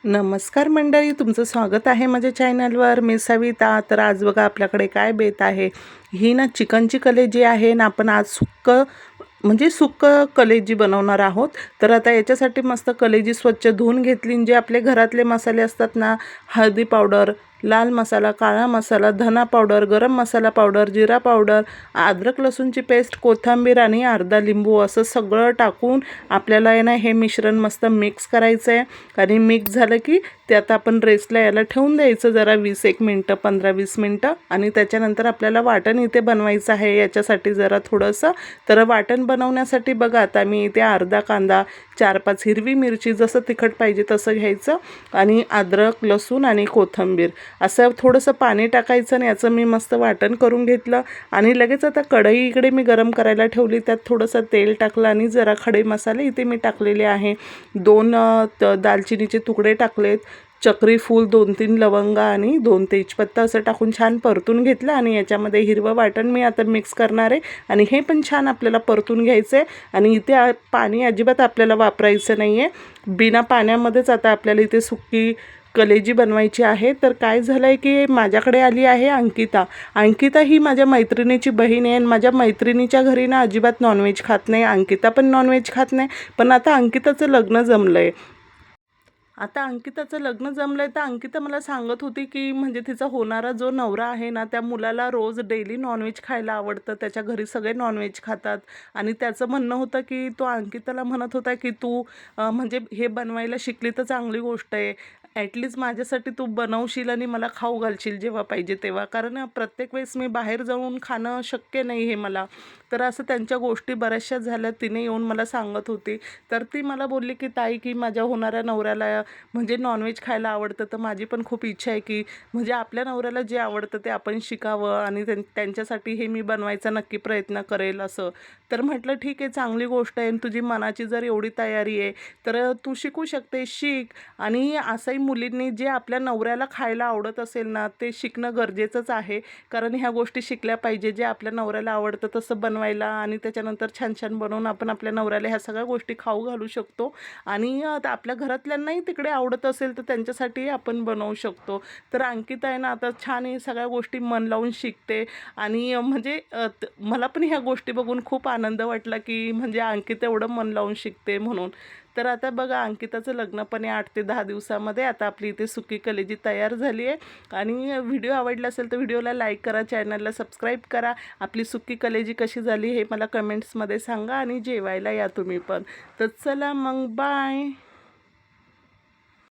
नमस्कार मंडळी, तुमचं स्वागत आहे माझ्या चॅनलवर. मी सविता. तर आज बघा आपल्याकडे काय बेत आहे. ही ना चिकनची कलेजी आहे ना, आपण आज सुक्क कलेजी बनवणार आहोत. तर आता याच्यासाठी मस्त कलेजी स्वच्छ धुवून घेतली. जे आपले घरातले मसाले असतात ना, हळदी पावडर, लाल मसाला, काळा मसाला, धना पावडर, गरम मसाला पावडर, जिरा पावडर, अद्रक लसूणची पेस्ट, कोथिंबीर आणि अर्धा लिंबू असं सगळं टाकून आपल्याला आहे ना हे मिश्रण मस्त मिक्स करायचं आहे. आणि मिक्स झालं की ते आता आपण रेस्टला याला ठेवून द्यायचं जरा 20-1 मिनटं, 15-20 मिनटं. आणि त्याच्यानंतर आपल्याला वाटण इथे बनवायचं आहे. याच्यासाठी जरा थोडंसं तर वाटण बनवण्यासाठी बघा आता मी इथे अर्धा कांदा, 4-5 हिरवी मिरची, जसं तिखट पाहिजे तसं घ्यायचं, आणि अद्रक लसूण आणि कोथिंबीर असं थोडंसं पाणी टाकायचं. आणि याचं मी मस्त वाटण करून घेतलं. आणि लगेच आता कढई इकडे मी गरम करायला ठेवली. त्यात थोडंसं तेल टाकलं आणि जरा खडे मसाले इथे मी टाकलेले आहे. 2 दालचिनीचे तुकडे टाकलेत, चक्री फूल, 2-3 लवंगा आणि 2 तेजपत्ता असं टाकून छान परतून घेतलं. आणि याच्यामध्ये हिरवं वाटण मी आता मिक्स करणार आहे. आणि हे पण छान आपल्याला परतून घ्यायचं आहे. आणि इथे पाणी अजिबात आपल्याला वापरायचं नाही आहे. बिना पाण्यामध्येच आता आपल्याला इथे सुक्की कलेजी बनवायची आहे. तर काय झालं आहे की माझ्याकडे आली आहे अंकिता. अंकिता ही माझ्या मैत्रिणीची बहीण आहे. आणि माझ्या मैत्रिणीच्या घरी ना अजिबात नॉनव्हेज खात नाही. अंकिता पण नॉनव्हेज खात नाही. पण आता अंकिताचं लग्न जमलं आहे. आता अंकिताचं लग्न जमलं आहे तर अंकिता मला सांगत होती की म्हणजे तिचा होणारा जो नवरा आहे ना, त्या मुलाला रोज डेली नॉनव्हेज खायला आवडतं. त्याच्या घरी सगळे नॉनव्हेज खातात. आणि त्याचं म्हणणं होतं की तो अंकिताला म्हणत होता की तू म्हणजे हे बनवायला शिकली तर चांगली गोष्ट आहे. ॲटलीस्ट माझ्यासाठी तू बनवशील आणि मला खाऊ घालशील जेव्हा पाहिजे तेव्हा. कारण प्रत्येक वेळेस मी बाहेर जाऊन खाणं शक्य नाही हे मला. तर असं त्यांच्या गोष्टी बऱ्याचशा झाल्या. तिने येऊन मला सांगत होती. तर ती मला बोलली की ताई की माझ्या होणाऱ्या नवऱ्याला म्हणजे नॉनव्हेज खायला आवडतं. तर माझी पण खूप इच्छा आहे की म्हणजे आपल्या नवऱ्याला जे आवडतं ते आपण शिकावं. आणि त्यांच्यासाठी हे मी बनवायचा नक्की प्रयत्न करेल असं. तर म्हटलं ठीक आहे, चांगली गोष्ट आहे. तुझी मनाची जर एवढी तयारी आहे तर तू शिकू शकते, शिक. आणि असंही मुलींनी जे आपल्या नवऱ्याला खायला आवडत असेल ना, ते शिकणं गरजेचंच आहे. कारण ह्या गोष्टी शिकल्या पाहिजे. जे आपल्या नवऱ्याला आवडतं तसं बनवायला आणि त्याच्यानंतर छान छान बनवून आपण आपल्या नवऱ्याला ह्या सगळ्या गोष्टी खाऊ घालू शकतो. आणि आपल्या घरातल्यांनाही तिकडे आवडत असेल तर त्यांच्यासाठी आपण बनवू शकतो. तर अंकिता आहे ना आता छान हे सगळ्या गोष्टी मन लावून शिकते. आणि म्हणजे मला पण ह्या गोष्टी बघून खूप आनंद वाटला की म्हणजे अंकिता एवढं मन लावून शिकते म्हणून. तर आता बघा अंकिताचं लग्न पण 8 ते 10 दिवसामध्ये आता आपली इथे सुकी कलेजी तयार झाली आहे. आणि व्हिडिओ आवडला असेल तर व्हिडिओला लाईक करा, चॅनलला सबस्क्राईब करा. आपली सुकी कलेजी कशी झाली हे मला कमेंट्समध्ये सांगा. आणि जेवायला या तुम्ही पण. तर चला मग, बाय.